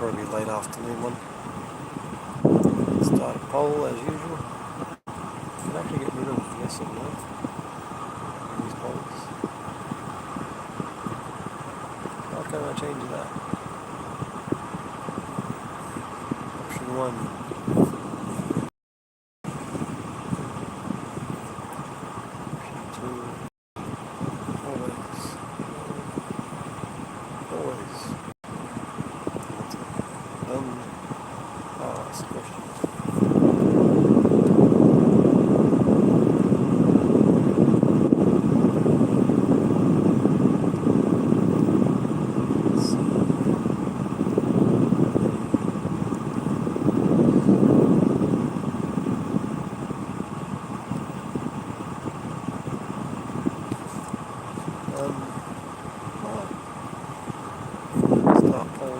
probably late afternoon one. Start a poll as usual. You can actually get rid of yes and no in these polls. How can I change that? Option 1. That's the question. Start poll.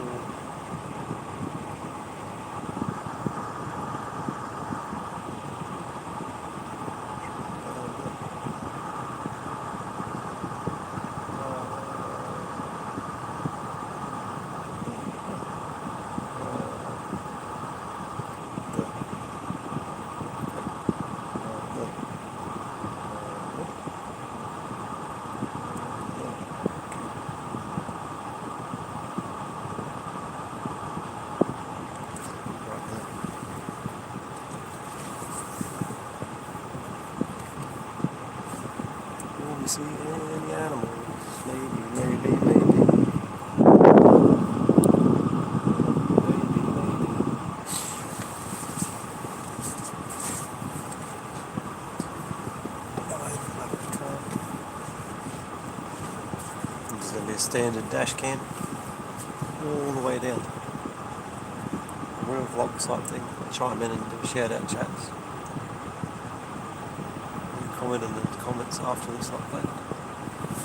Will we see any animals? Maybe. This is going to be a standard dash cam all the way down. A real vlog type thing. Chime in and do shout out chats. You can comment in the comments after this upload.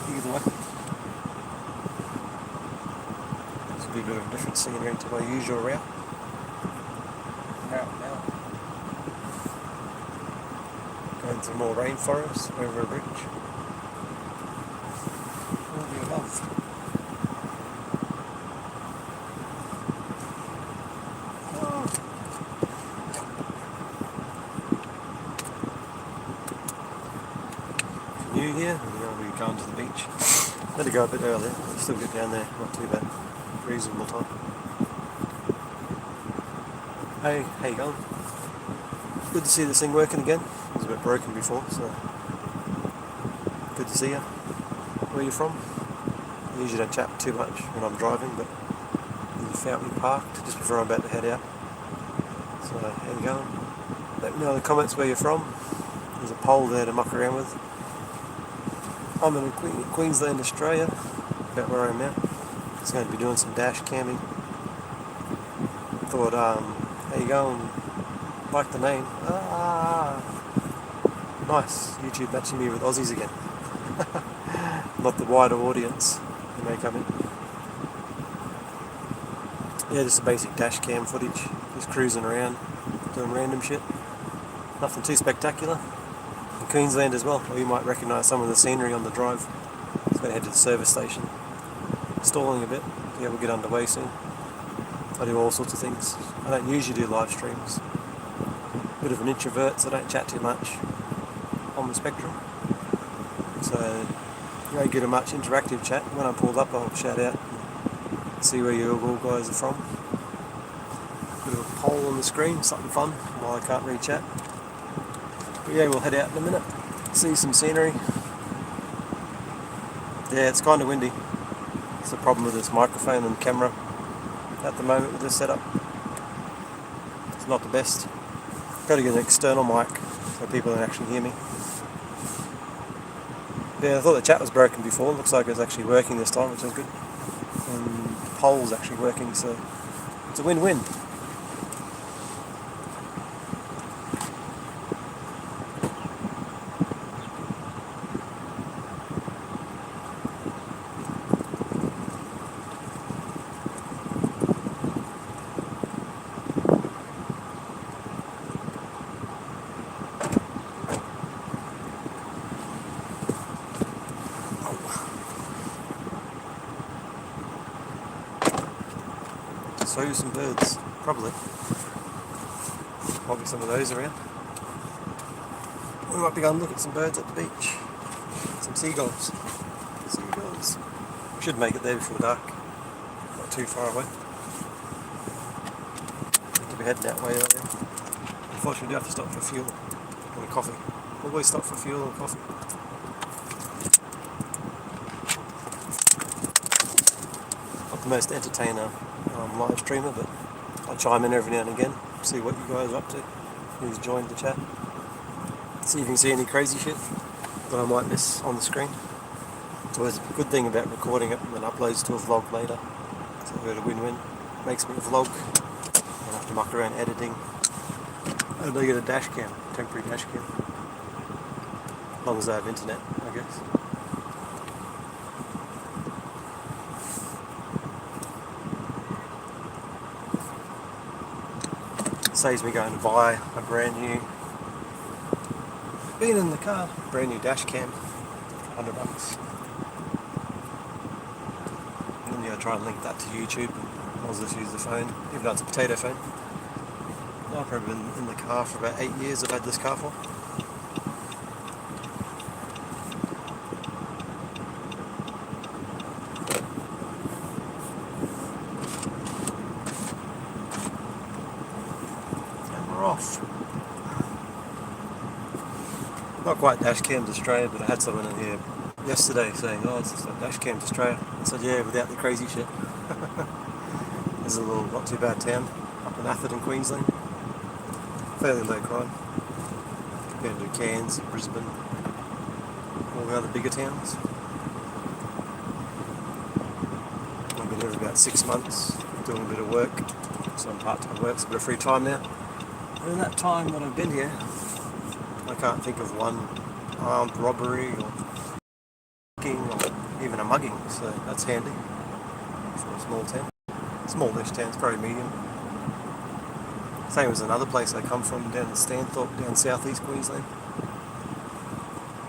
Either way. It's a bit of a different scenery to my usual route. Now. Going through more rainforest over a bridge. All the above. New here, we're going to the beach. Had to go a bit earlier, still get down there, not too bad. Reasonable time. Hey, how you going? Good to see this thing working again. It was a bit broken before, so good to see you. Where are you from? I usually don't chat too much when I'm driving, but you found me parked just before I'm about to head out. So how you going? Let me know in the comments where you're from. There's a poll there to muck around with. I'm in Queensland, Australia, about where I'm at. Just going to be doing some dash camming. Thought, how you going? Like the name. Nice. YouTube matching me with Aussies again. Not the wider audience who may come in. Yeah, just a basic dash cam footage. Just cruising around, doing random shit. Nothing too spectacular. In Queensland as well, or you might recognise some of the scenery on the drive. Just going to head to the service station. Stalling a bit. Yeah, we'll get underway soon. I do all sorts of things. I don't usually do live streams. Bit of an introvert, so I don't chat too much on the spectrum. So you don't get a much interactive chat. When I'm pulled up, I'll shout out and see where you all guys are from. Bit of a poll on the screen, something fun while I can't read chat. But yeah, we'll head out in a minute, see some scenery. Yeah, it's kind of windy. It's the problem with this microphone and camera at the moment with this setup. It's not the best. Got to get an external mic so people can actually hear me. Yeah, I thought the chat was broken before. Looks like it's actually working this time, which is good. And the poll's actually working, so it's a win-win. So some birds, probably. Might be some of those around. We might be going to look at some birds at the beach. Some seagulls. Seagulls. Should make it there before dark. Not too far away. Need to be heading that way earlier. Unfortunately, we do have to stop for fuel and coffee. Always stop for fuel and coffee. Not the most entertainer live streamer, but I chime in every now and again, see what you guys are up to, who's joined the chat. See if you can see any crazy shit that I might miss on the screen. It's always a good thing about recording it and then uploads to a vlog later. So it's a win-win. Makes me a vlog. I don't have to muck around editing. And they get a dash cam, temporary dash cam. As long as I have internet, I guess. Saves me going to buy a brand new, being in the car, brand new dash cam, $100. And then I try and link that to YouTube, and I'll just use the phone, even though it's a potato phone. I've probably been in the car for about 8 years. I've had this car for. And we're off. Not quite dash cams Australia, but I had someone in here yesterday saying, "Oh, it's just like dash cams Australia." I said, "Yeah, without the crazy shit." There's a little not too bad town up in Atherton, Queensland. Fairly low crime compared to Cairns, Brisbane, all the other bigger towns. I've been here for about 6 months, doing a bit of work, some part-time work, so a bit of free time now. And in that time that I've been here, I can't think of one armed robbery or even a mugging, so that's handy for a small town. Smallish town, it's probably medium. Same as another place I come from, down in Stanthorpe, down southeast Queensland.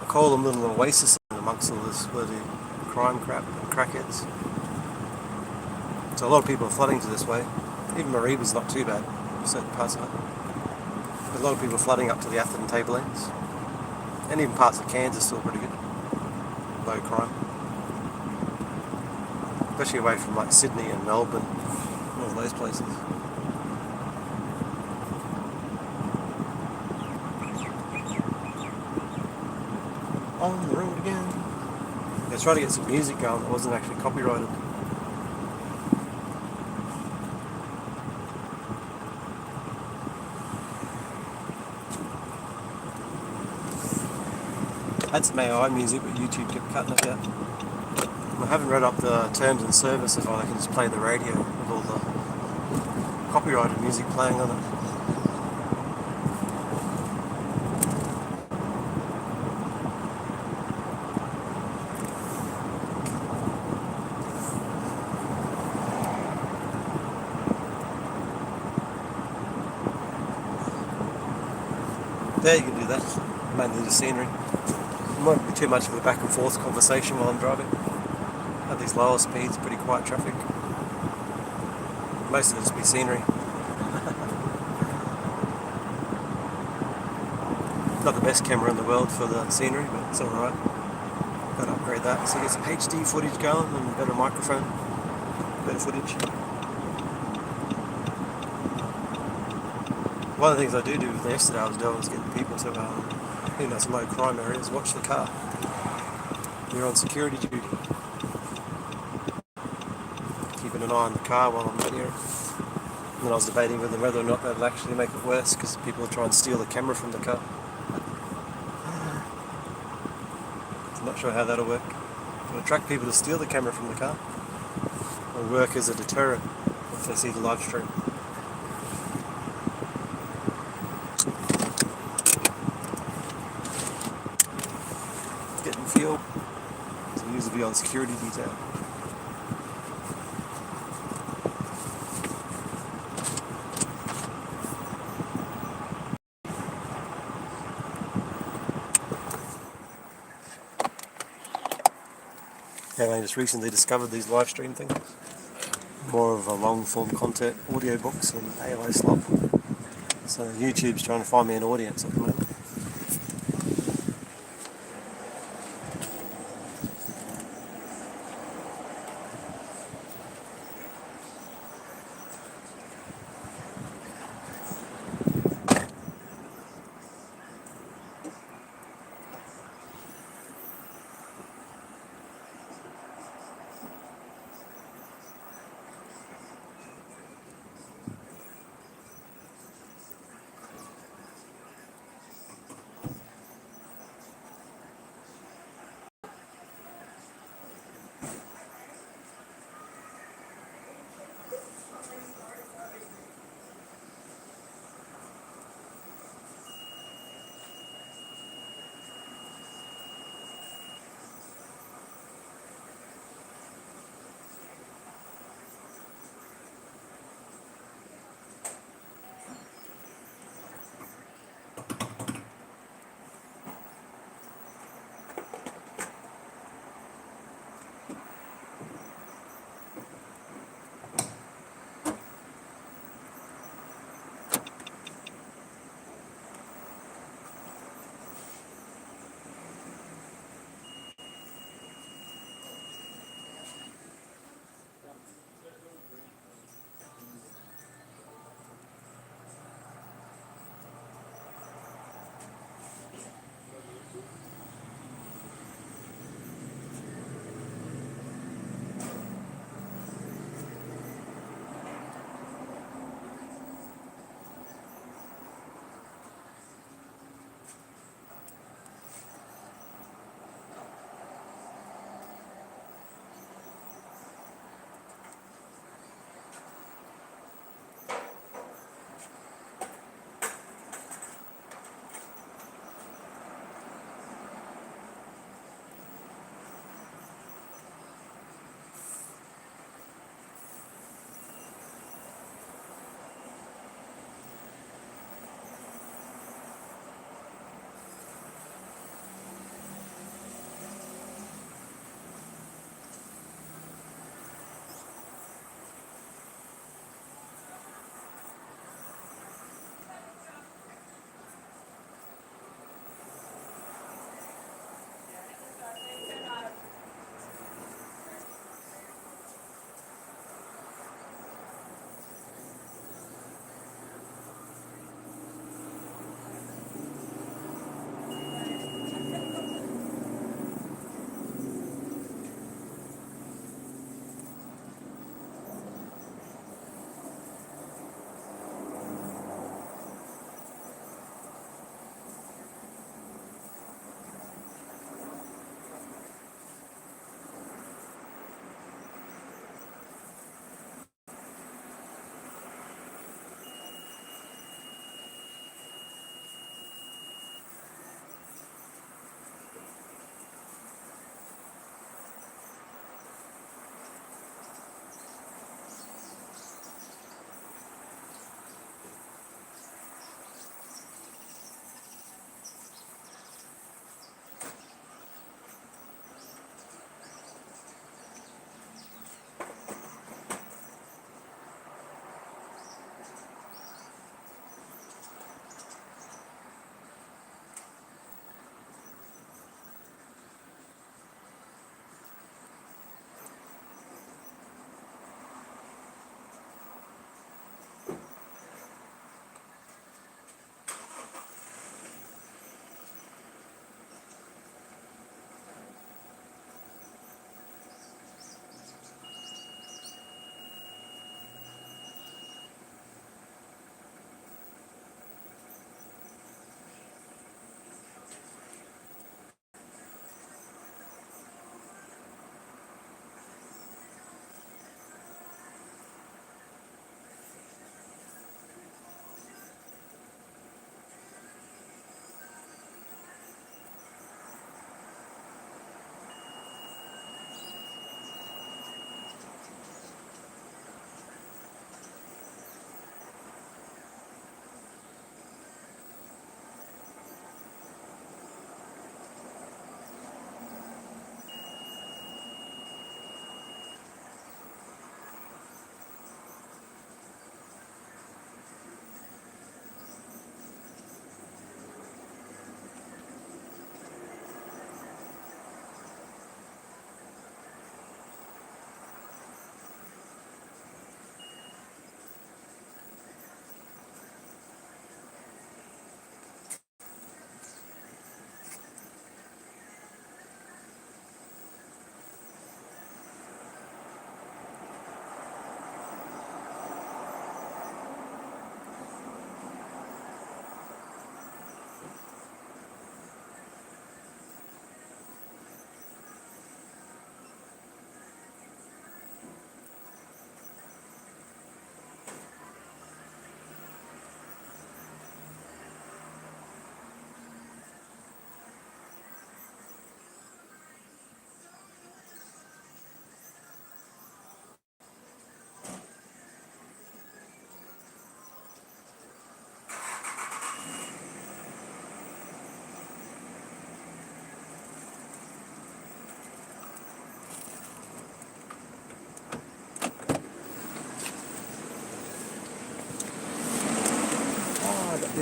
I call them little oases amongst all this bloody crime crap and crackheads. So a lot of people are flooding to this way. Even Mareeba's not too bad, certain parts of it. But a lot of people are flooding up to the Atherton Tablelands. And even parts of Cairns are still pretty good. Low crime. Especially away from like Sydney and Melbourne, all those places. On the road again. I tried to get some music going that wasn't actually copyrighted. I had some AI music, but YouTube kept cutting it out. I haven't read up the terms and services on. I can just play the radio with all the copyrighted music playing on it. Yeah, you can do that. Mainly the scenery. It won't be too much of a back and forth conversation while I'm driving. At these lower speeds, pretty quiet traffic. Most of it just be scenery. Not the best camera in the world for the scenery, but it's alright. Gotta upgrade that so get some HD footage going and a better microphone, better footage. One of the things I do yesterday I was doing was getting people to, some low crime areas, watch the car. You're on security duty. Keeping an eye on the car while I'm here. And then I was debating with them whether or not that would actually make it worse because people will try and steal the camera from the car. I'm not sure how that'll work. It'll attract people to steal the camera from the car or work as a deterrent if they see the live stream. Getting fuel. So usually be on security detail. Yeah, I just recently discovered these live stream things. more of a long form content, audiobooks and AI slop. So YouTube's trying to find me an audience at the moment.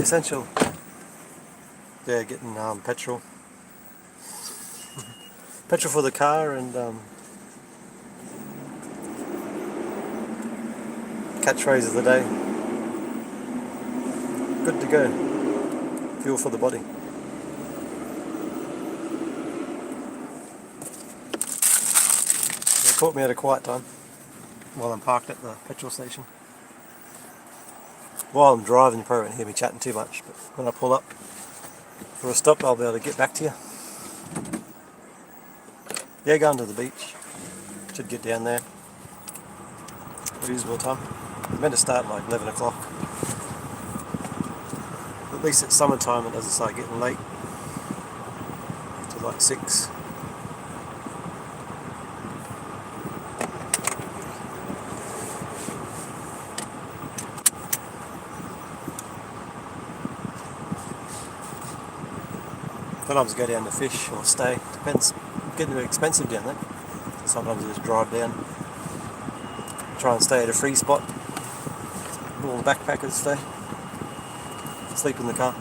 essential. Yeah, getting petrol. Petrol for the car and catchphrase of the day. Good to go. Fuel for the body. It caught me at a quiet time while I'm parked at the petrol station. While I'm driving, you probably won't hear me chatting too much, but when I pull up for a stop, I'll be able to get back to you. Yeah, going to the beach. Should get down there. Reasonable time. I'm meant to start like 11 o'clock. At least it's summertime, it doesn't start getting late. To like 6. Sometimes I go down to fish or stay. Depends. Getting a bit expensive down there. Sometimes I just drive down. Try and stay at a free spot. All the backpackers stay. Sleep in the car.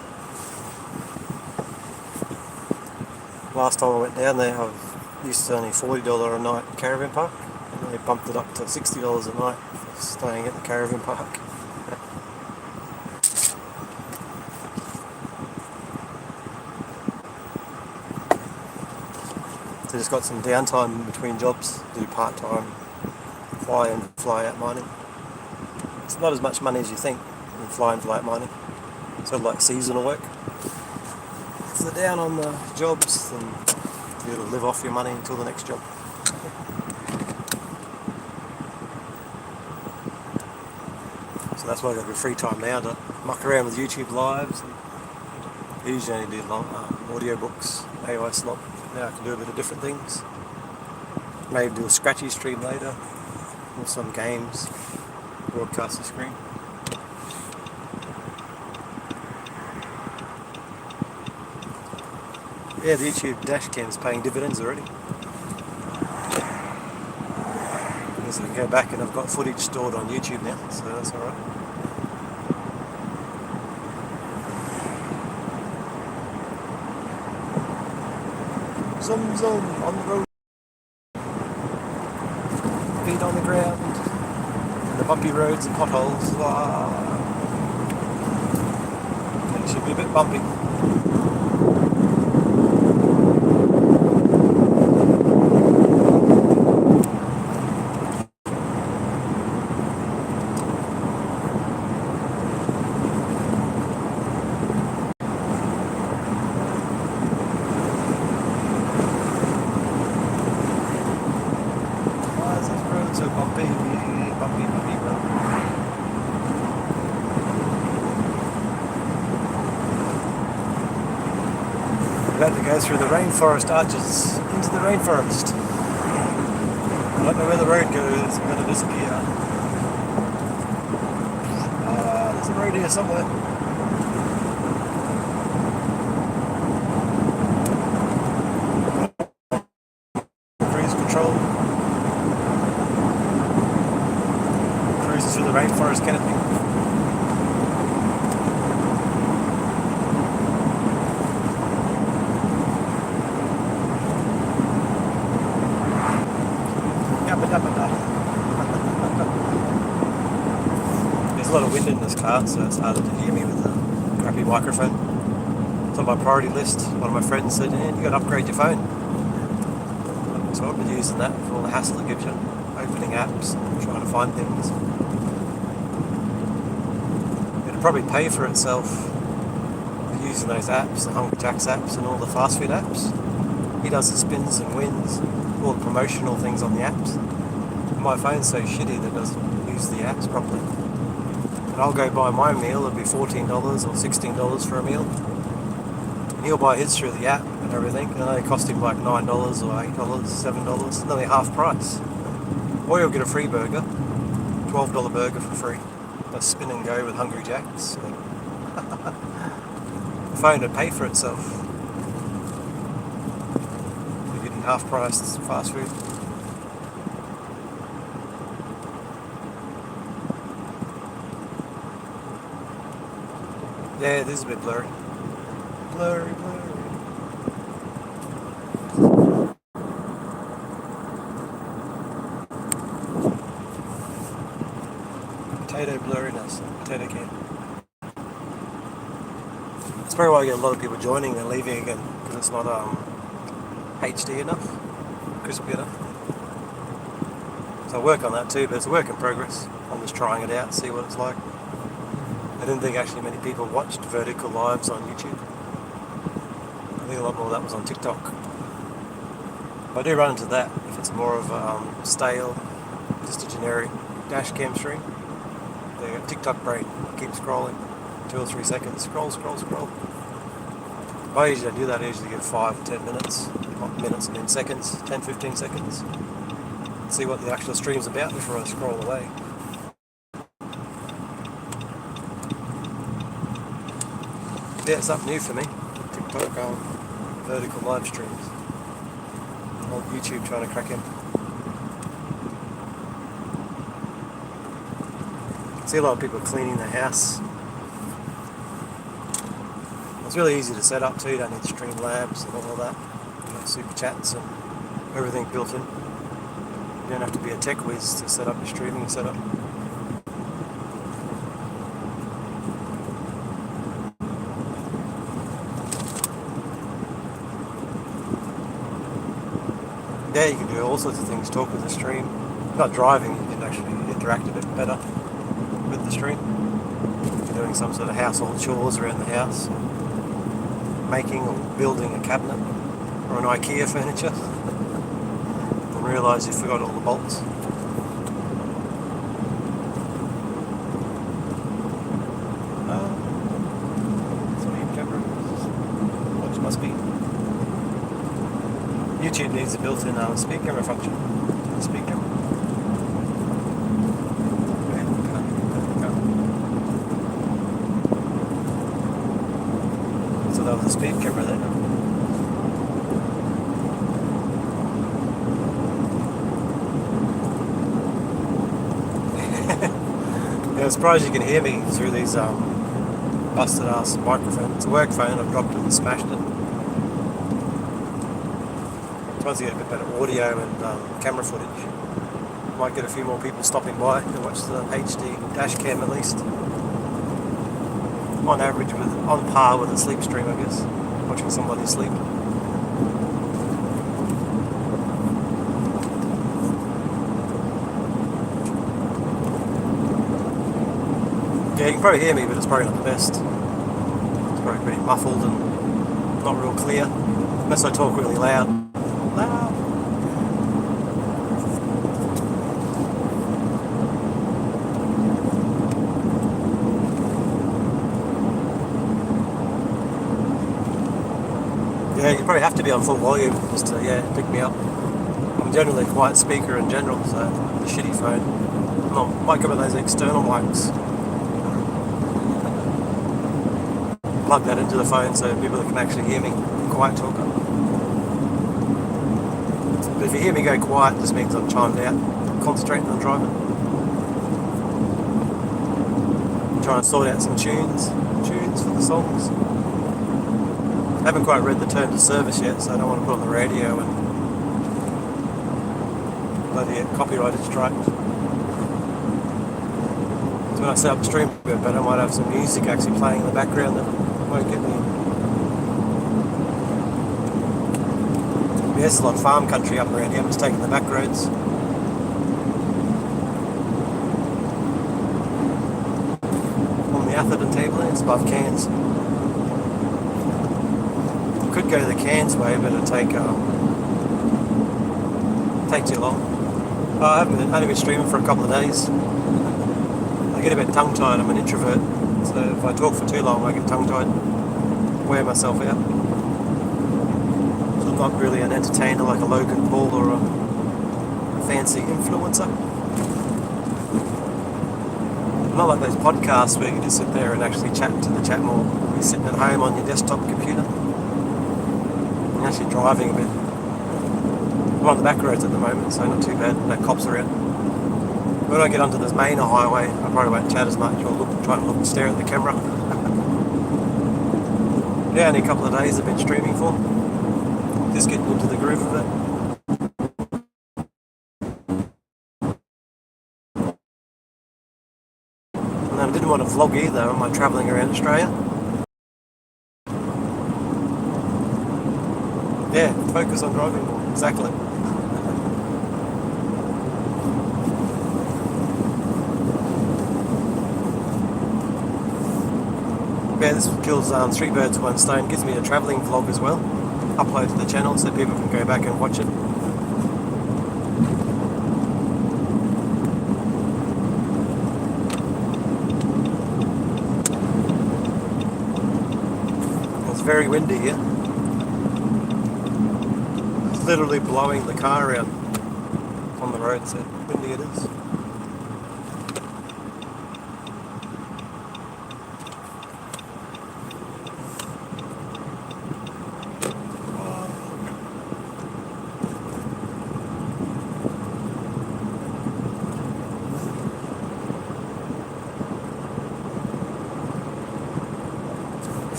Last time I went down there, I used to only $40 a night caravan park, and they bumped it up to $60 a night for staying at the caravan park. So just got some downtime in between jobs, do part-time fly in, fly out mining. It's not as much money as you think in fly and fly out mining. It's sort of like seasonal work. If they're down on the jobs, then you've got to live off your money until the next job. So that's why I've got a bit of free time now to muck around with YouTube lives. I usually only do long audio books, AI slot. Now I can do a bit of different things. Maybe do a scratchy stream later, or some games, broadcast the screen. Yeah, the YouTube dash cam's paying dividends already. So I can go back and I've got footage stored on YouTube now, so that's alright. Zoom zoom on the road. Feet on the ground. And the bumpy roads and potholes. It should be a bit bumpy. So bumpy road. We're about to go through the rainforest arches into the rainforest. I don't know where the road goes, I'm going to disappear. There's a road here somewhere. Cruise control. Through the rainforest canopy. There's a lot of wind in this car, so it's harder to hear me with a crappy microphone. It's on my priority list. One of my friends said, "Yeah, you got to upgrade your phone." So I've been using that for all the hassle it gives you, opening apps, and trying to find things. Probably pay for itself using those apps, the Hungry Jack's apps and all the fast food apps. He does the spins and wins, all the promotional things on the apps. My phone's so shitty that it doesn't use the apps properly. And I'll go buy my meal, it'll be $14 or $16 for a meal. And he'll buy his through the app and everything, and they cost him like $9 or $8, $7, nearly half price. Or he'll get a free burger, $12 burger for free. A spin and go with Hungry Jack's. So. The phone would pay for itself. You're getting half priced fast food. Yeah, this is a bit blurry. Blurry, blurry. Potato blurriness, potato can. That's probably why I get a lot of people joining and leaving again, because it's not HD enough, crispy enough. So I work on that too, but it's a work in progress. I'm just trying it out, see what it's like. I didn't think actually many people watched vertical lives on YouTube. I think a lot more of that was on TikTok. But I do run into that if it's more of a stale, just a generic dash cam stream. The TikTok brain keeps scrolling, 2 or 3 seconds, scroll, scroll, scroll. I usually don't do that. I usually give 5 or 10 minutes, not minutes, I mean seconds, 10, 15 seconds. See what the actual stream's about before I scroll away. Yeah, it's something new for me. TikTok vertical live streams. Old YouTube trying to crack in. I see a lot of people cleaning their house. It's really easy to set up too. You don't need Streamlabs and all of that. You know, super chats and everything built in. You don't have to be a tech whiz to set up your streaming setup. Yeah, you can do all sorts of things, talk with the stream. Not driving, you can actually interact a bit better with the stream. If you're doing some sort of household chores around the house, making or building a cabinet or an IKEA furniture, and realise you forgot all the bolts. Which must be. YouTube needs a built-in speed camera function. Speed camera. So that was a speed camera there. Yeah, I'm surprised you can hear me through these busted ass microphones. It's a work phone, I've dropped it and smashed it. Once you get a bit better audio and camera footage, might get a few more people stopping by to watch the HD dash cam at least. On average, on par with a sleep stream, I guess. Watching somebody sleep. Yeah, you can probably hear me, but it's probably not the best. It's probably pretty muffled and not real clear, unless I talk really loud. Yeah, you probably have to be on full volume just to pick me up. I'm generally a quiet speaker in general, so the shitty phone. Might go with those external mics. Plug that into the phone so people can actually hear me. Quiet talker. But if you hear me go quiet, it just means I'm chimed out. I'm concentrating on driving. I'm trying to sort out some tunes for the songs. I haven't quite read the terms of service yet, so I don't want to put on the radio and bloody get copyrighted strike. So when I set up the stream a bit better, I might have some music actually playing in the background that won't get me. Yeah, there's a lot of farm country up around here. I'm just taking the back roads. On the Atherton table, it's above Cairns. Could go the Cairns way, but it'll take too long. I've only been streaming for a couple of days. I get a bit tongue-tied. I'm an introvert, so if I talk for too long, I get tongue-tied, wear myself out. So I'm not really an entertainer like a Logan Paul or a fancy influencer. I'm not like those podcasts where you can just sit there and actually chat to the chat more. You're sitting at home on your desktop computer. I'm actually driving a bit. I'm on the back roads at the moment, so not too bad. No cops around. When I get onto this main highway, I probably won't chat as much or try and stare at the camera. Yeah, only a couple of days I've been streaming for. Just getting into the groove of it. And I didn't want to vlog either on my travelling around Australia. Yeah, focus on driving more, exactly. Yeah, this kills 3 birds with 1 stone. Gives me a travelling vlog as well. Upload to the channel so people can go back and watch it. It's very windy here. It's literally blowing the car around on the road, so windy it is.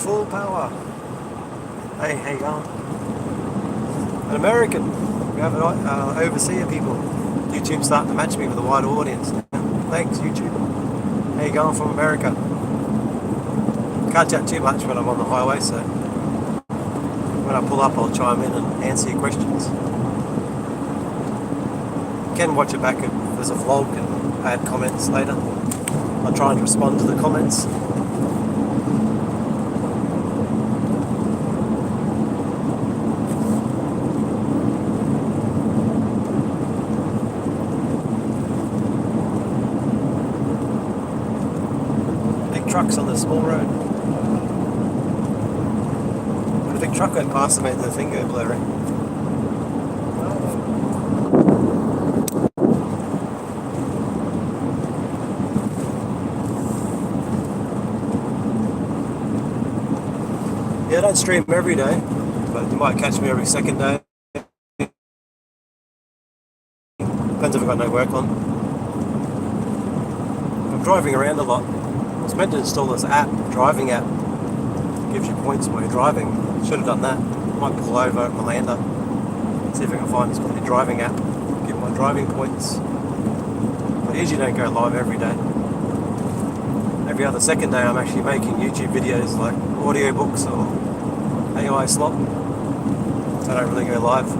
Full power. Hey, how you going? An American. We have overseas people. YouTube's starting to match me with a wider audience. Thanks, YouTube. How you going from America? Can't chat too much when I'm on the highway, so when I pull up I'll chime in and answer your questions. You can watch it back if there's a vlog and add comments later. I'll try and respond to the comments. Trucks on the small road. When a big truck went past, it made the thing go blurry. Yeah, I don't stream every day, but you might catch me every second day. Depends if I've got no work on. I'm driving around a lot. I was meant to install this app, driving app. Gives you points while you're driving. Should have done that. Might pull over at Malanda. See if I can find this bloody driving app. Get my driving points. But I usually don't go live every day. Every other second day I'm actually making YouTube videos like audiobooks or AI slot. So I don't really go live.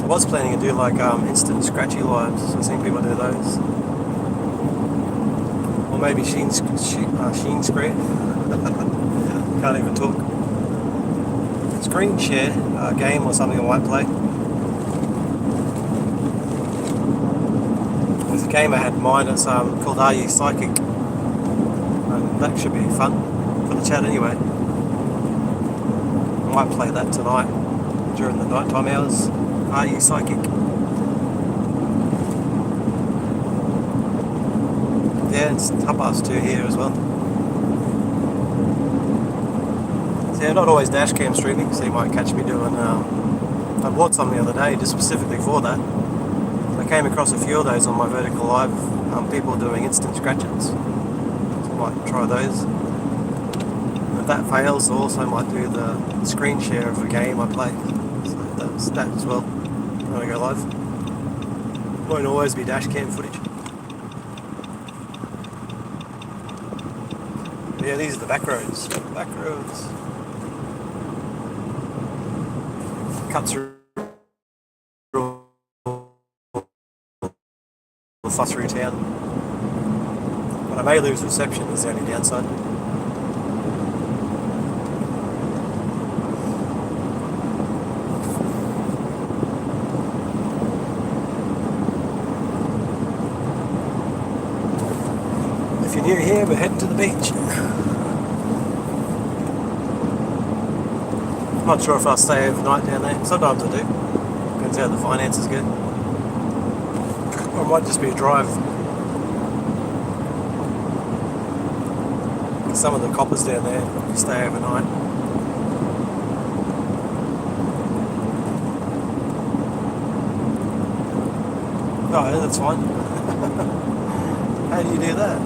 I was planning to do like instant scratchy lives. I've seen people do those. Or maybe Sheen Screen. Can't even talk. Screen share game or something I might play. There's a game I had in mind. It's called Are You Psychic? And that should be fun for the chat anyway. I might play that tonight during the nighttime hours. Are You Psychic? Yeah, it's 2:30 here as well. So yeah, not always dash cam streaming, so you might catch me doing, I bought some the other day just specifically for that. I came across a few of those on my vertical live, people doing instant scratches. So I might try those. And if that fails, I also might do the screen share of a game I play. So that's that as well, when I go live. Won't always be dash cam footage. Yeah, these are the back roads. Back roads. Cut through the fuss through town. But I may lose reception, is the only downside. If you're near here, we're heading to the beach. I'm not sure if I'll stay overnight down there. Sometimes I do. Depends how the finances go. Or it might just be a drive. Some of the coppers down there, you stay overnight. Oh, that's fine. How do you do that?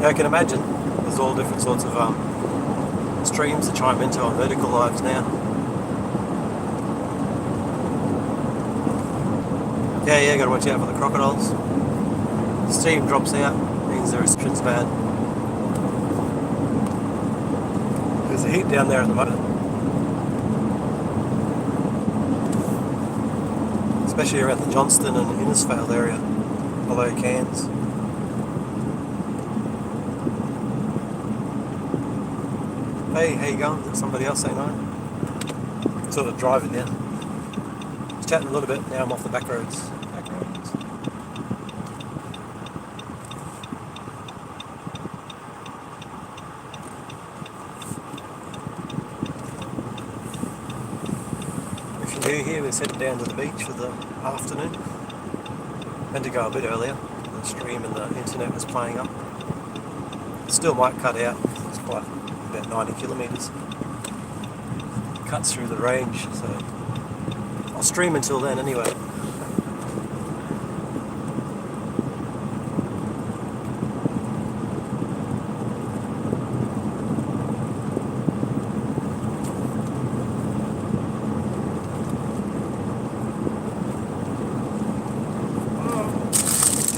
I can imagine there's all different sorts of streams to chime into on vertical lives now. Yeah, gotta watch out for the crocodiles. Steam drops out, means the reception's bad. There's a heat down there at the moment. Especially around the Johnston and Innisfail area, below Cairns. Hey, how you going? There's somebody else saying hi. Sort of driving now. Just chatting a little bit, now I'm off the back roads. If you're new here, we're heading down to the beach for the afternoon. Meant to go a bit earlier. The stream and the internet was playing up. Still might cut out. It's quite about 90 kilometres. Cuts through the range, so I'll stream until then anyway.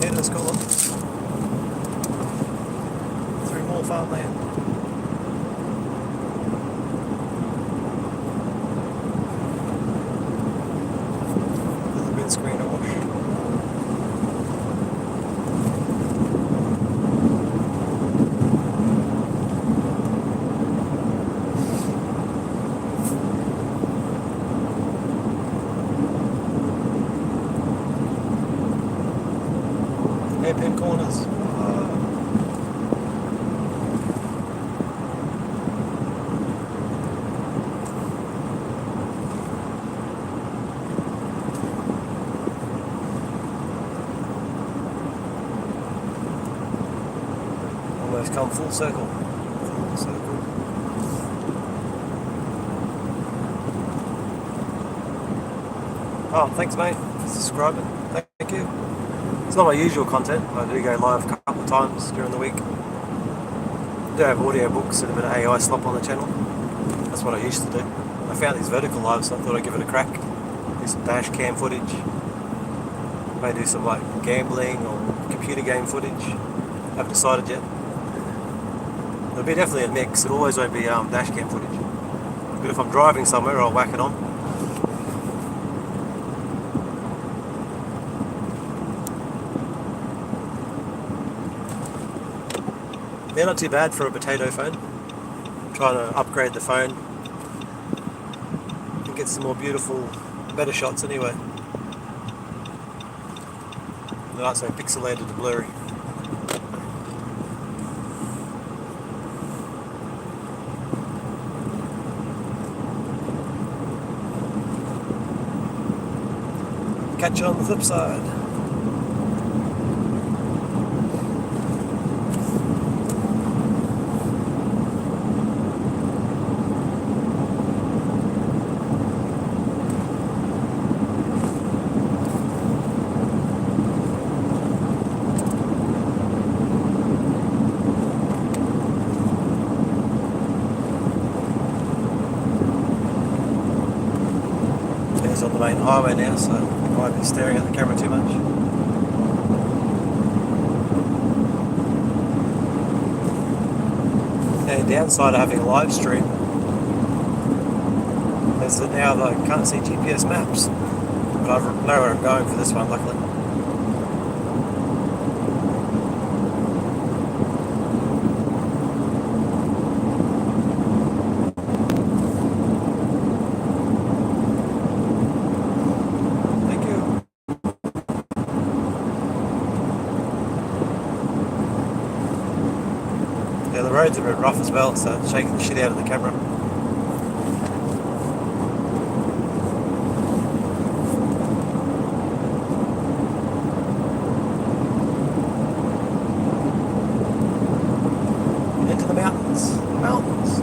Yeah, let's go on. Through more farmland. The windscreen awash. Hairpin corners. Almost come full circle. Full circle. Oh, thanks mate for subscribing. Thank you. It's not my usual content. I do go live a couple of times during the week. I do have audio books and a bit of AI slop on the channel. That's what I used to do. I found these vertical lives, so I thought I'd give it a crack. Do some dash cam footage. May do some like gambling or computer game footage. Haven't decided yet. It'll be definitely a mix. It always won't be dash cam footage. But if I'm driving somewhere, I'll whack it on. Yeah, not too bad for a potato phone. I'm trying to upgrade the phone and get some more beautiful, better shots anyway. They're not so pixelated and blurry. Catch you on the flip side. It's on the main highway now, so I might be staring at the camera too much. The downside of having a live stream is that now I can't see GPS maps, but I know where I'm going for this one, luckily. Yeah, the road's a bit rough as well, so it's shaking the shit out of the camera. Into the mountains. Mountains.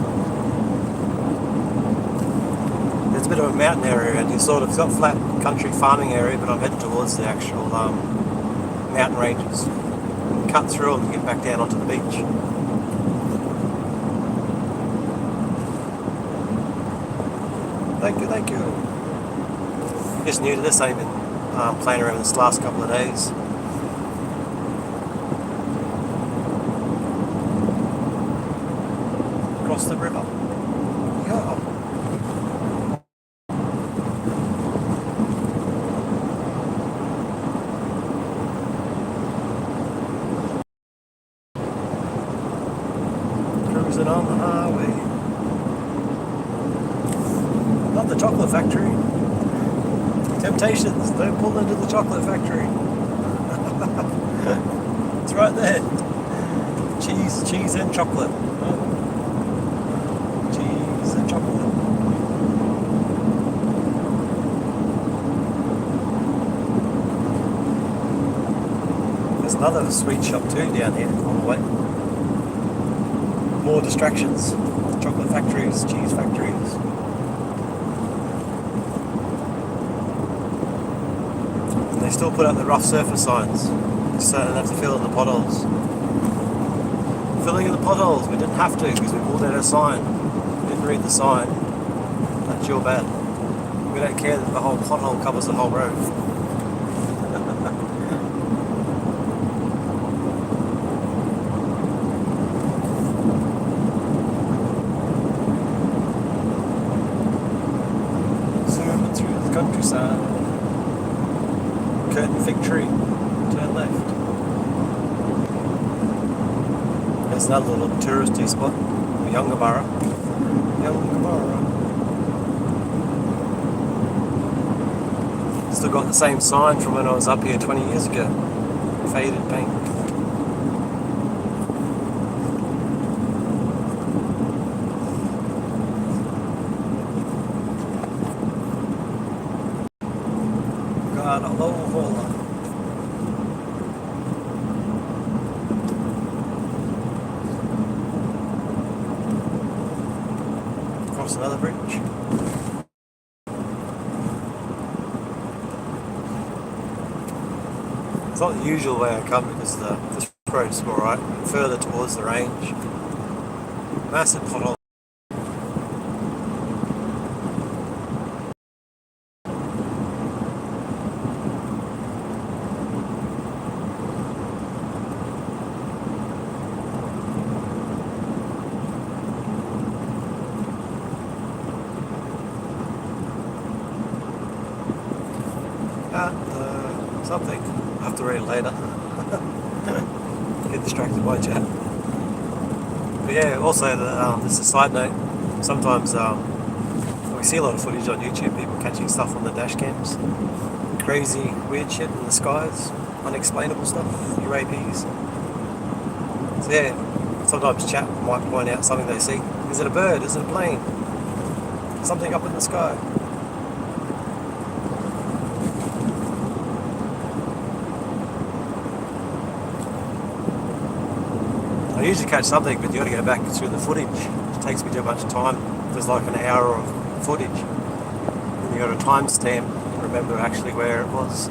There's a bit of a mountain area, and it's got flat country farming area, but I'm heading towards the actual mountain ranges. cut through them and get back down onto the beach. Thank you, thank you. Just new to this, I've been playing around this last couple of days. Across the river. Yeah. Cruising on the highway. Not the chocolate factory. Temptations, don't pull into the chocolate factory. It's right there. Cheese and chocolate. Cheese and chocolate. There's another sweet shop too down here on the way. More distractions. Chocolate factories, cheese factories. And they still put up the rough surface signs, so don't have to fill in the potholes. Filling in the potholes, we didn't have to because we pulled out our sign. We didn't read the sign. That's your bad. We don't care that the whole pothole covers the whole road. Zooming through the countryside. Curtain fig tree. Turn left. There's another little touristy spot, Youngabara. Still got the same sign from when I was up here 20 years ago. Faded paint. Got a low roller. Another bridge. It's not the usual way I come because this road's alright, further towards the range. Massive pothole. Something. I'll have to read it later. Get distracted by chat. But yeah, also, this is a side note. Sometimes we see a lot of footage on YouTube, people catching stuff on the dash cams. Crazy, weird shit in the skies. Unexplainable stuff. UAPs. So yeah, sometimes chat might point out something they see. Is it a bird? Is it a plane? Something up in the sky. I usually catch something, but you got to go back through the footage. It takes me too much time. There's like an hour of footage. And you got a timestamp to remember actually where it was.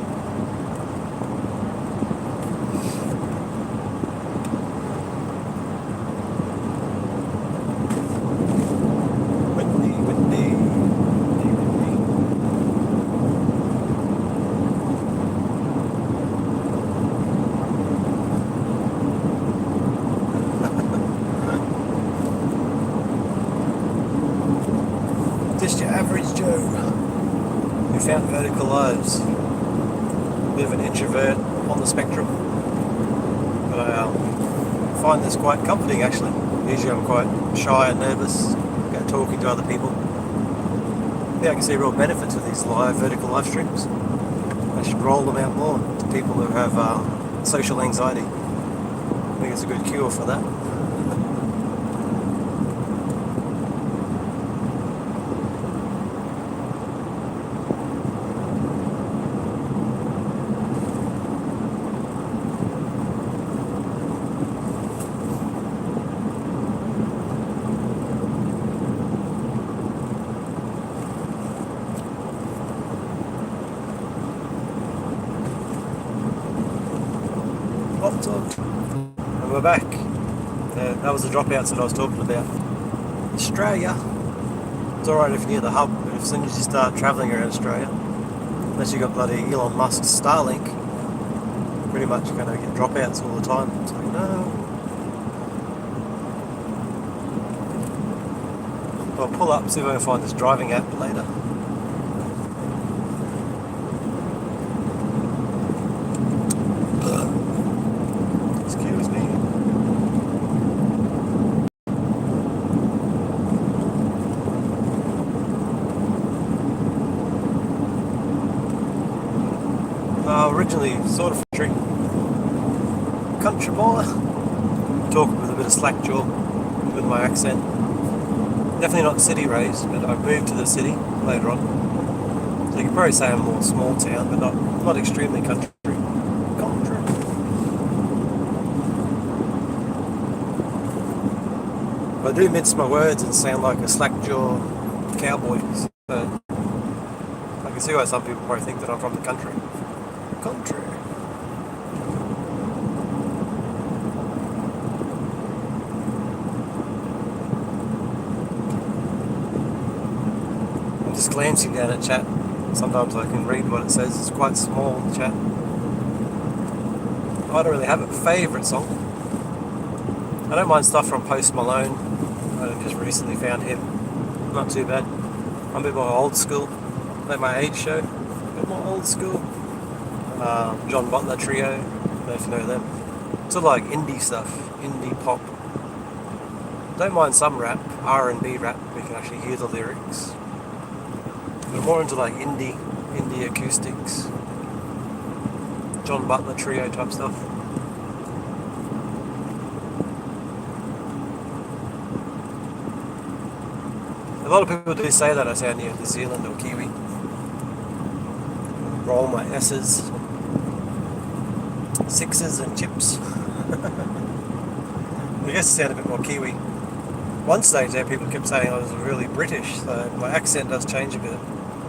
Just your average Joe who found vertical lives. Bit of an introvert on the spectrum. But I find this quite comforting actually. Usually I'm quite shy and nervous about talking to other people. Yeah, I can see real benefits of these vertical live streams. I should roll them out more to people who have social anxiety. I think it's a good cure for that. Hot dog. we're back. That was the dropouts that I was talking about. Australia. It's alright if you're near the hub, but as soon as you start travelling around Australia, unless you've got bloody Elon Musk's Starlink, you're pretty much going to get dropouts all the time. It's like, no. I'll pull up, see if I can find this driving app later. Excuse me. Originally sort of country boy, talking with a bit of slack jaw with my accent. Definitely not city raised, but I moved to the city later on. So you could probably say I'm more small town, but not extremely country. But I do mince my words and sound like a slack jaw cowboy. So I can see why some people probably think that I'm from the country. Country. I'm just glancing down at chat. Sometimes I can read what it says. It's quite small, the chat. I don't really have a favourite song. I don't mind stuff from Post Malone. I just recently found him. Not too bad. I'm a bit more old school. Let my age show. A bit more old school. John Butler Trio. I don't know if you know them. Sort of like indie stuff. Indie pop. Don't mind some rap. R&B rap. We can actually hear the lyrics. But more into like indie acoustics. John Butler Trio type stuff. A lot of people do say that I sound near New Zealand or Kiwi. Roll my S's, sixes and chips. I guess I sound a bit more Kiwi. One stage there people kept saying I was really British, so my accent does change a bit.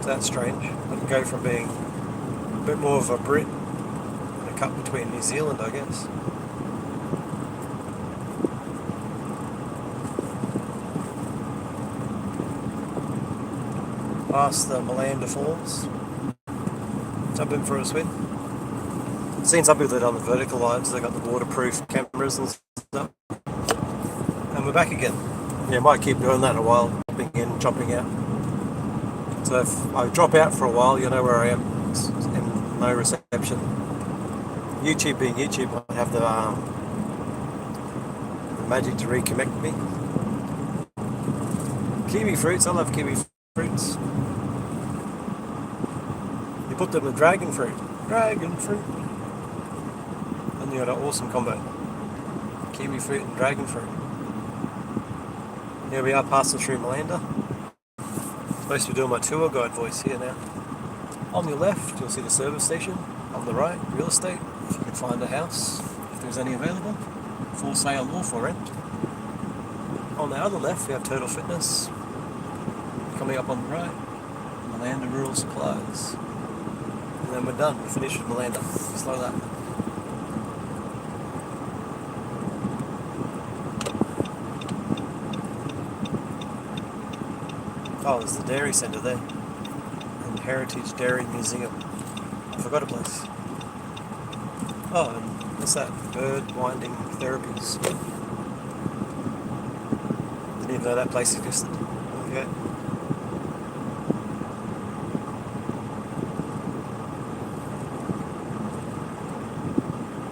So that's strange. I can go from being a bit more of a Brit and a cut between New Zealand, I guess. Past the Malanda Falls. Jump in for a swim. I've seen some people that are on the vertical lines, they got the waterproof cameras and stuff. And we're back again. Yeah, I might keep doing that a while, chopping in, chopping out. So if I drop out for a while, you know where I am. It's in no reception. YouTube being YouTube, I have the magic to reconnect me. Kiwi fruits, I love kiwi fruits. You put them with dragon fruit. Dragon fruit. And you got an awesome combo. Kiwi fruit and dragon fruit. Here we are passing through Malanda. Supposed to be doing my tour guide voice here now. On your left, you'll see the service station. On the right, real estate. If you can find a house, if there's any available, for sale or for rent. On the other left, we have Total Fitness. Coming up on the right, Malanda Rural Supplies. And then we're done. We're finished with Malanda. Just like that. Oh, there's the dairy centre there. And Heritage Dairy Museum. I forgot a place. Oh, and what's that? Bird winding therapies. Didn't even know that place existed. Okay.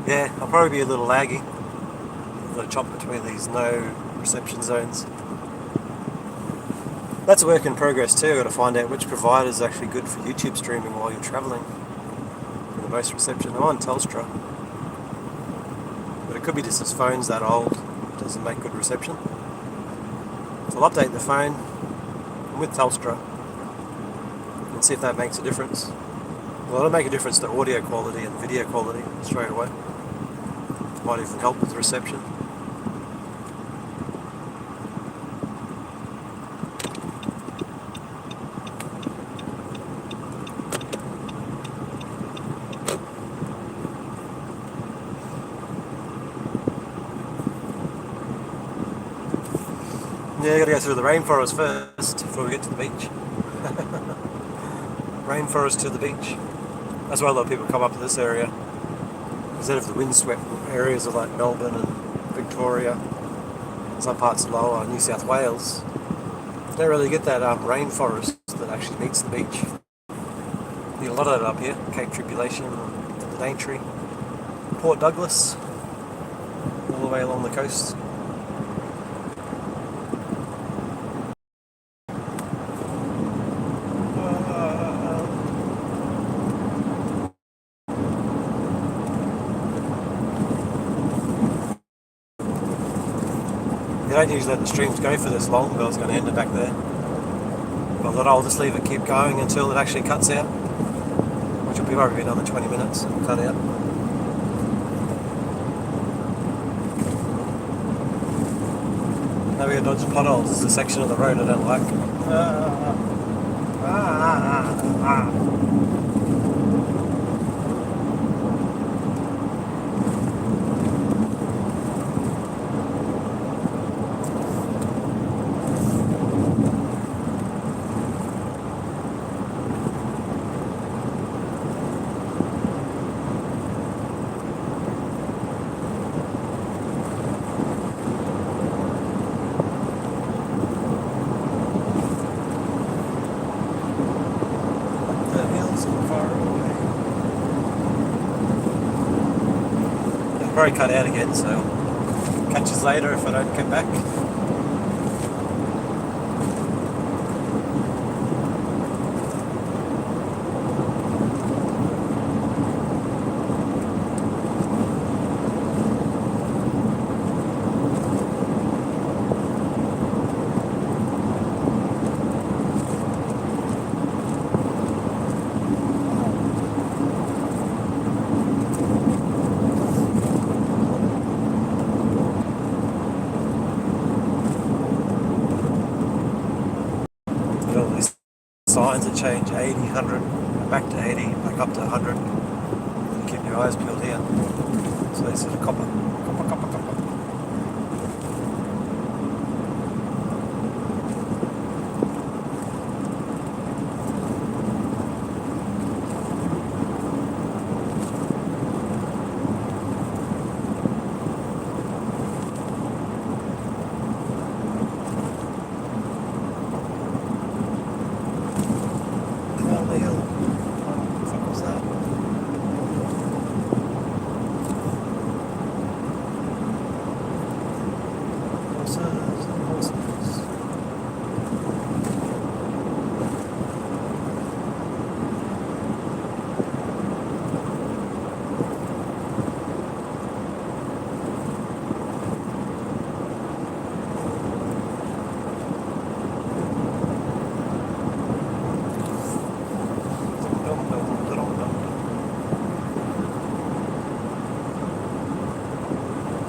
Yeah, I'll probably be a little laggy. I've got to chop between these no reception zones. That's a work in progress too. I've got to find out which provider is actually good for YouTube streaming while you're travelling. For the most reception. I'm on Telstra. But it could be just this phone's that old. It doesn't make good reception. So I'll update the phone with Telstra and see if that makes a difference. Well, it'll make a difference to audio quality and video quality straight away. Might even help with the reception. Yeah, gotta go through the rainforest first before we get to the beach. Rainforest to the beach. That's why a lot of people come up to this area. Instead of the windswept areas of like Melbourne and Victoria, some parts of lower New South Wales, you don't really get that rainforest that actually meets the beach. You get a lot of it up here, Cape Tribulation, the Daintree, Port Douglas, all the way along the coast. You don't usually let the streams go for this long, but I was going to end it back there. But I thought I'll just leave it keep going until it actually cuts out, which will be probably another 20 minutes and cut out. Now we're dodging potholes. This is a section of the road I don't like. Probably cut out again, so catch us later if I don't get back. All these signs that change 80, 100, back to 80, back up to 100. You keep your eyes peeled here. So they sort of copper.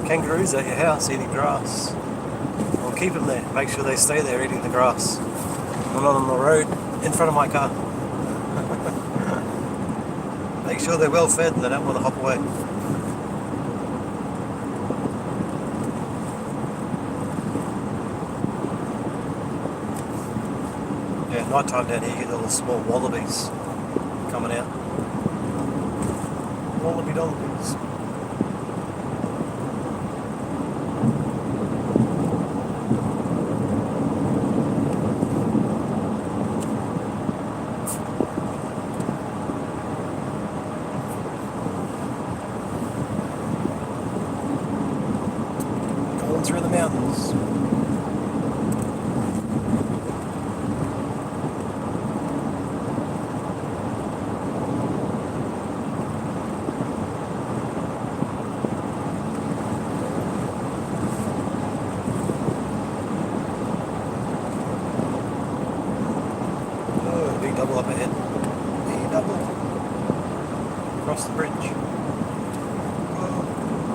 Kangaroos at your house eating grass. Well, keep them there. Make sure they stay there eating the grass. I'm not on the road in front of my car. Make sure they're well fed and they don't want to hop away. Yeah, night time down here you get all the small wallabies coming out. Wallaby donkeys. Through the mountains. Oh, big double up ahead. Big double. Across the bridge. Oh,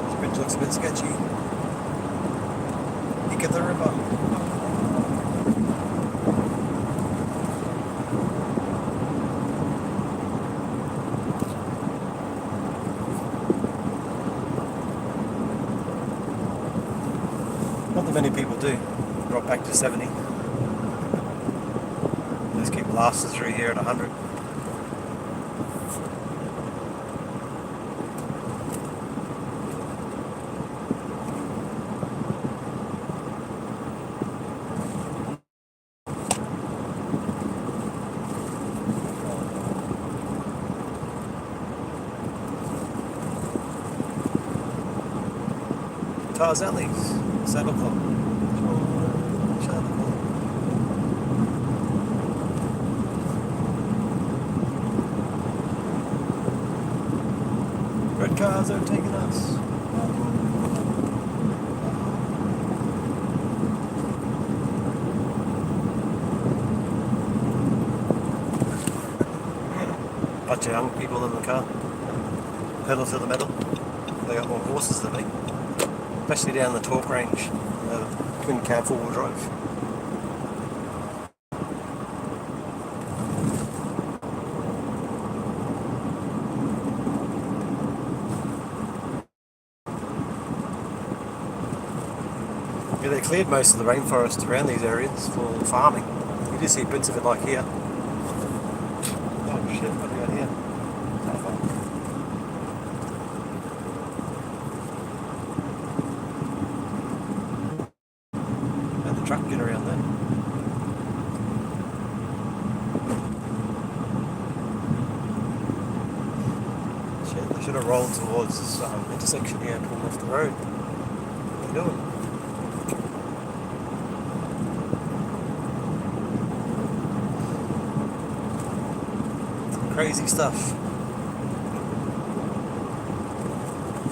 this bridge looks a bit sketchy. At the river. Not that many people do drop right back to 70. Just keep blasting through here at 100. Alley's 7 o'clock. Red cars are taking us. Bunch of young people in the car. Pedal to the metal. They got more horses than me. Especially down the torque range, twin cab 4-wheel drive. Yeah, they cleared most of the rainforest around these areas for farming. You do see bits of it like here. Oh shit, what do we got here? Truck get around there. Shit, they should have rolled towards this intersection here and pulled off the road. What are you doing? Crazy stuff.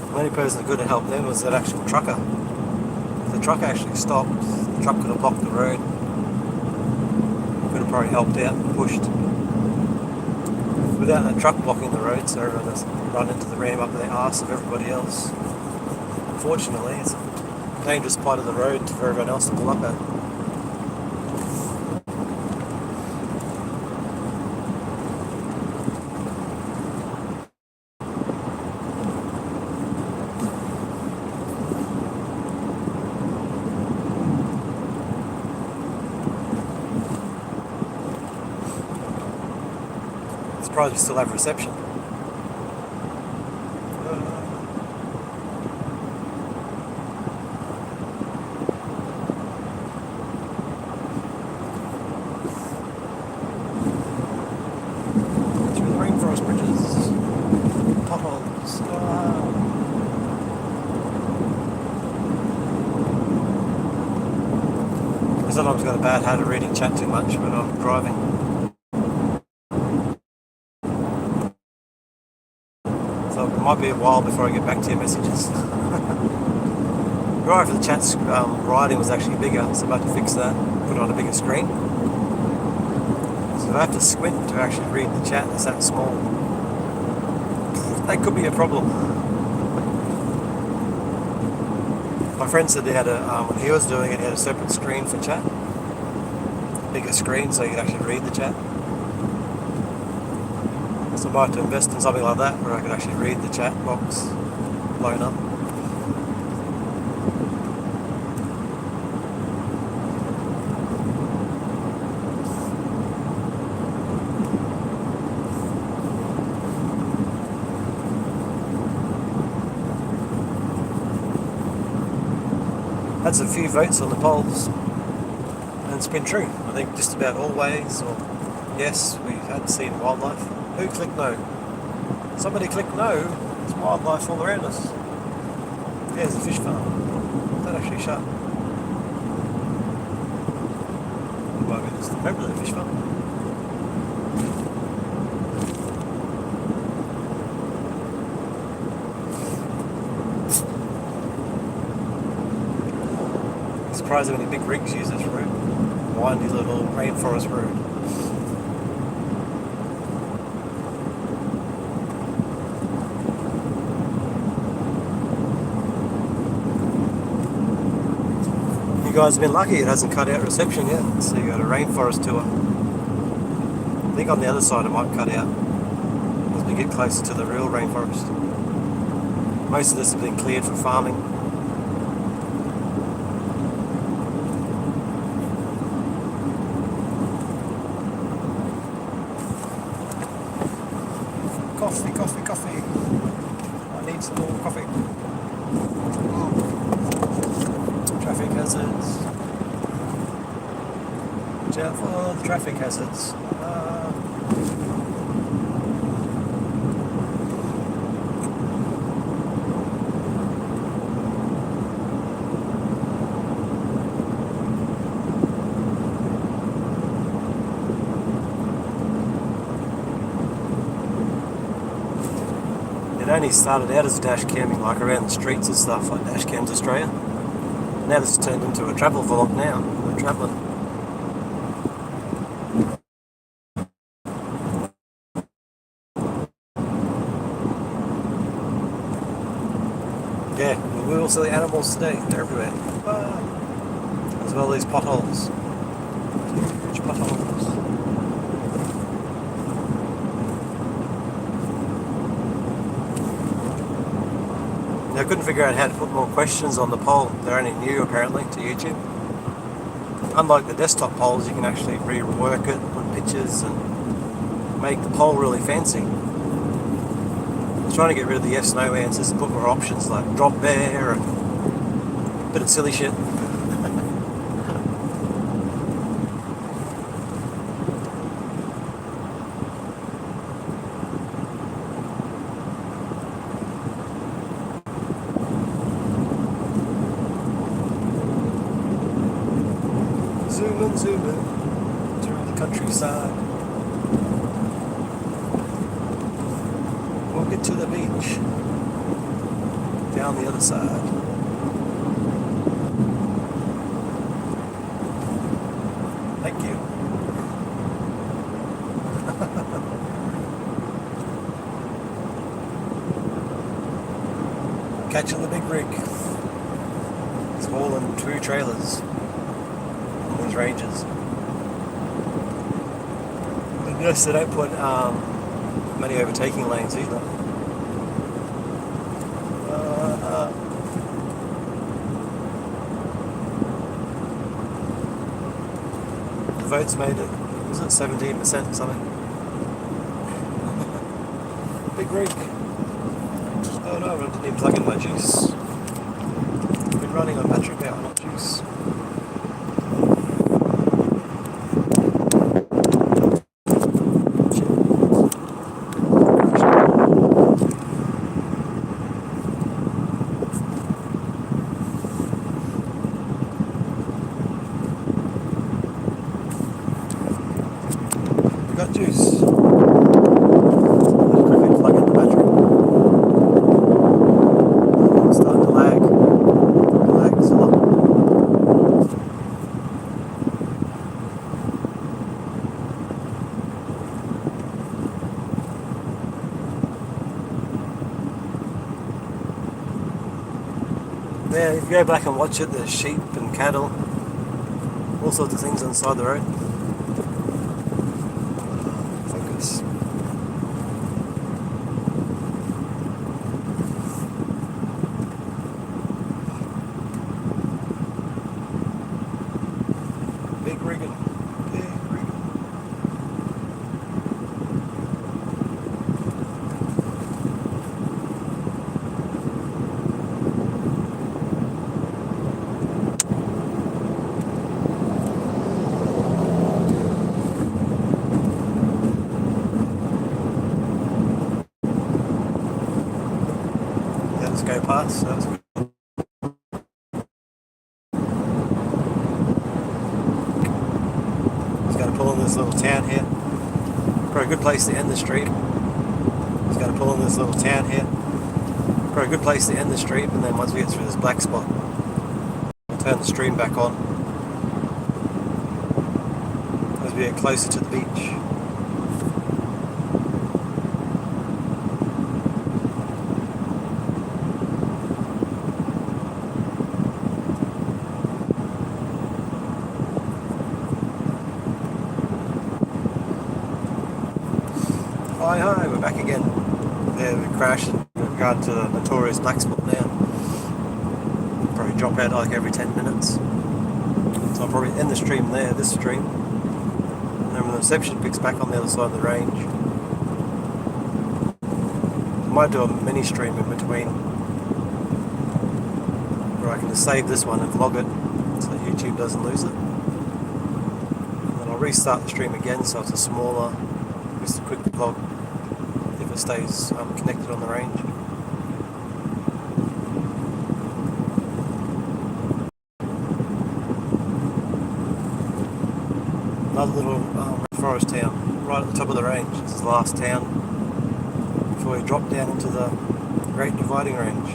The only person that could have helped them was that actual trucker. If the truck actually stopped, the truck could have blocked the road. Could have probably helped out and pushed. Without that truck blocking the road, so everyone doesn't run into the ram up their arse of everybody else. Unfortunately, it's a dangerous part of the road for everyone else to pull up at. Surprised we still have reception. Through the rainforest bridges, potholes. I sometimes got a bad habit of reading chat too much when I'm driving. So it might be a while before I get back to your messages. Right, for the chat's writing was actually bigger, so I'm about to fix that, put it on a bigger screen. So if I have to squint to actually read the chat, it's that small. That could be a problem. My friend said he had when he was doing it, he had a separate screen for chat. Bigger screen so you could actually read the chat. So I might have to invest in something like that where I could actually read the chat box blown up. Had some few votes on the polls, and it's been true. I think just about always, or yes, we had seen wildlife. Who clicked no? Somebody clicked no. There's wildlife all around us. There's the fish farm. That actually shut. Well, it's the the fish farm. Surprised how many big rigs use this road. Windy little rainforest road. You guys have been lucky, it hasn't cut out reception yet, so you got a rainforest tour. I think on the other side it might cut out as we get closer to the real rainforest. Most of this has been cleared for farming. Coffee, coffee, coffee. I need some more coffee. Traffic hazards. Watch out for the traffic hazards. It only started out as dash camming, like around the streets and stuff, like Dash Cams Australia. Now this has turned into a travel vlog now. We're travelling. Yeah, we will see the animals today. They're everywhere. As well as these potholes. Huge potholes. I couldn't figure out how to put more questions on the poll. They're only new apparently to YouTube. Unlike the desktop polls, you can actually rework it, put pictures and make the poll really fancy. I was trying to get rid of the yes/no answers and put more options like drop bear and a bit of silly shit. Zoom in through the countryside. We'll get to the beach down the other side. Thank you. Catching the big rig. It's hauling 2 trailers. These ranges. And yes, they don't put many overtaking lanes either. The votes made it, was it 17% or something? Big rig. Oh no, I didn't even plug in my juice. I've been running on battery power, not juice. Got juice. Just quickly plug in the battery. It's starting to lag. Lags a lot. Yeah, if you go back and watch it, there's sheep and cattle, all sorts of things on the side of the road. Focus. Big rigging. Big rigging. Let's go past. That's good. Just got to pull in this little town here. Probably a good place to end the street. Just got to pull in this little town here. Probably a good place to end the street, and then once we get through this black spot, we'll turn the stream back on as we get closer to the beach. Hi, we're back again. Yeah, we crashed and we've gone to the notorious black spot now. Probably drop out like every 10 minutes. So I'll probably end the stream there, this stream. And then when the reception picks back on the other side of the range, might do a mini stream in between where I can just save this one and vlog it so YouTube doesn't lose it. And then I'll restart the stream again so it's a smaller, just a quick vlog if it stays connected on the range. Another little forest town right at the top of the range. This is the last town before we drop down into the Great Dividing Range,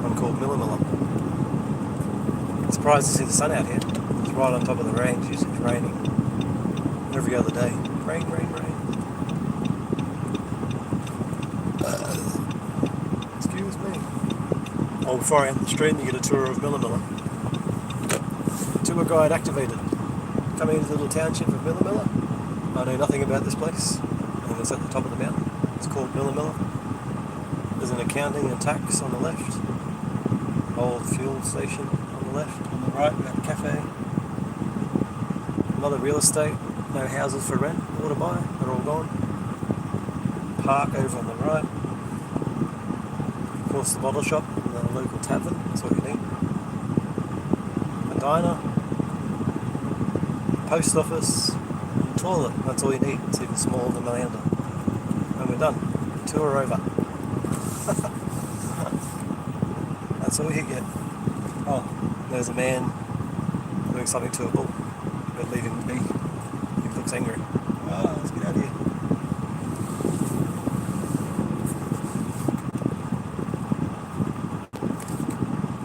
one called Millimilla. Surprised to see the sun out here. It's right on top of the range. It's raining every other day. Rain, rain, rain. Excuse me. Oh, before I end the stream, you get a tour of Millimilla. Tour guide activated. Coming into the little township of Millimilla. I know nothing about this place. I think it's at the top of the mountain. It's called Millimilla. There's an accounting and tax on the left. Old fuel station on the left. On the right, we have a cafe. Another real estate. No houses for rent or to buy. They're all gone. Park over on the right. Of course, the bottle shop and the local tavern. That's what you need. A diner. Post office, and toilet, that's all you need. It's even smaller than Melinda. And we're done. Tour over. That's all you get. Oh, there's a man doing something to a bull, but leave him be. He looks angry. Oh, let's get out of here.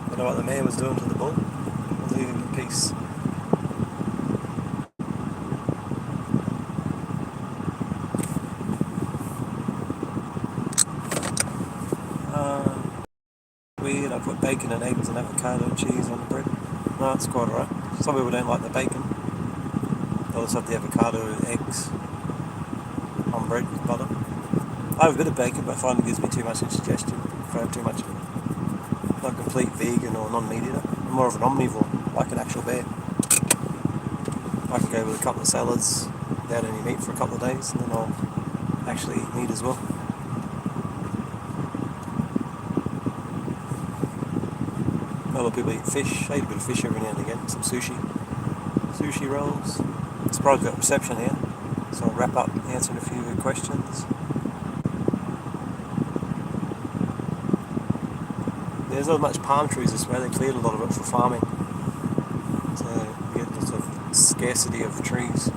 I don't know what the man was doing to the bull. We'll leave him in peace. Weird, I put bacon and eggs and avocado and cheese on the bread. No, it's quite alright. Some people don't like the bacon. They'll just have the avocado and eggs on bread with butter. I have a bit of bacon, but I find it gives me too much indigestion if I have too much of it. I'm not a complete vegan or non-meat eater. I'm more of an omnivore, like an actual bear. I can go with a couple of salads without any meat for a couple of days, and then I'll actually eat meat as well. A lot of people eat fish. I eat a bit of fish every now and again. Some sushi. Sushi rolls. I'm surprised we've got reception here. So I'll wrap up answering a few questions. There's not much palm trees this way. They cleared a lot of it for farming. So you get lots of scarcity of trees.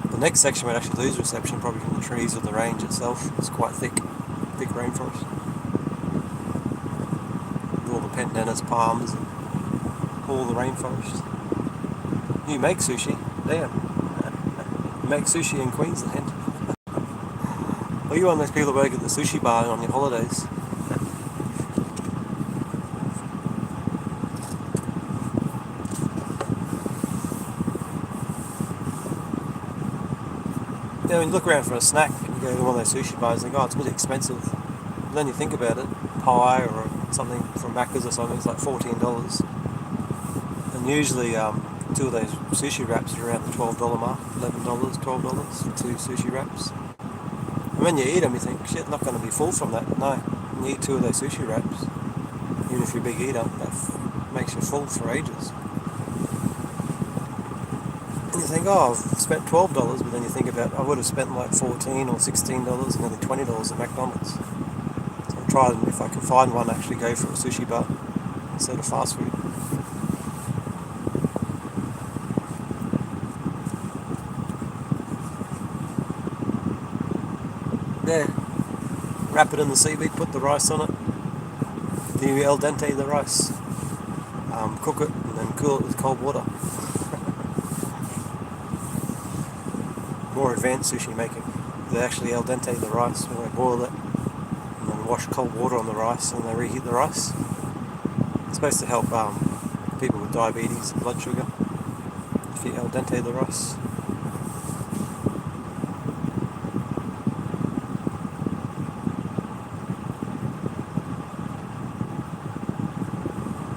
The next section would actually lose reception, probably from the trees of the range itself. It's quite thick rainforest. All the pandanus, palms, and all the rainforest. You make sushi, damn. You make sushi in Queensland. Well, you're one of those people that work at the sushi bar on your holidays. Yeah, when you look around for a snack, you go to one of those sushi bars and think, oh, it's really expensive. And then you think about it, pie or something from Macca's or something, it's like $14. And usually two of those sushi wraps are around the $12 mark, $11, $12 for two sushi wraps. And when you eat them, you think, shit, not going to be full from that. No, when you eat two of those sushi wraps, even if you're a big eater, that makes you full for ages. And you think, oh, I've spent $12, but then you think about, I would have spent like $14 or $16 and nearly $20 at McDonald's. Try them if I can find one, actually go for a sushi bar instead of fast food. There, wrap it in the seaweed, put the rice on it. Then you al dente the rice. Cook it and then cool it with cold water. More advanced sushi making. They actually al dente the rice when they boil it. Wash cold water on the rice and they reheat the rice. It's supposed to help people with diabetes and blood sugar if you al dente the rice.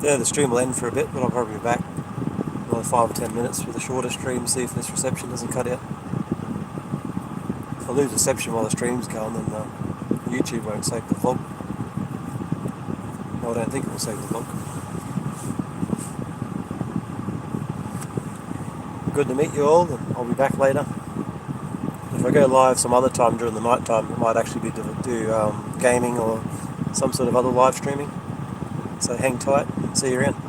Yeah, the stream will end for a bit, but I'll probably be back another 5 or 10 minutes for the shorter stream, see if this reception doesn't cut out. If I lose reception while the stream's going, then YouTube won't save the vlog. I don't think it will save the vlog. Good to meet you all, and I'll be back later. If I go live some other time during the night time, it might actually be to do gaming or some sort of other live streaming. So hang tight, see you around.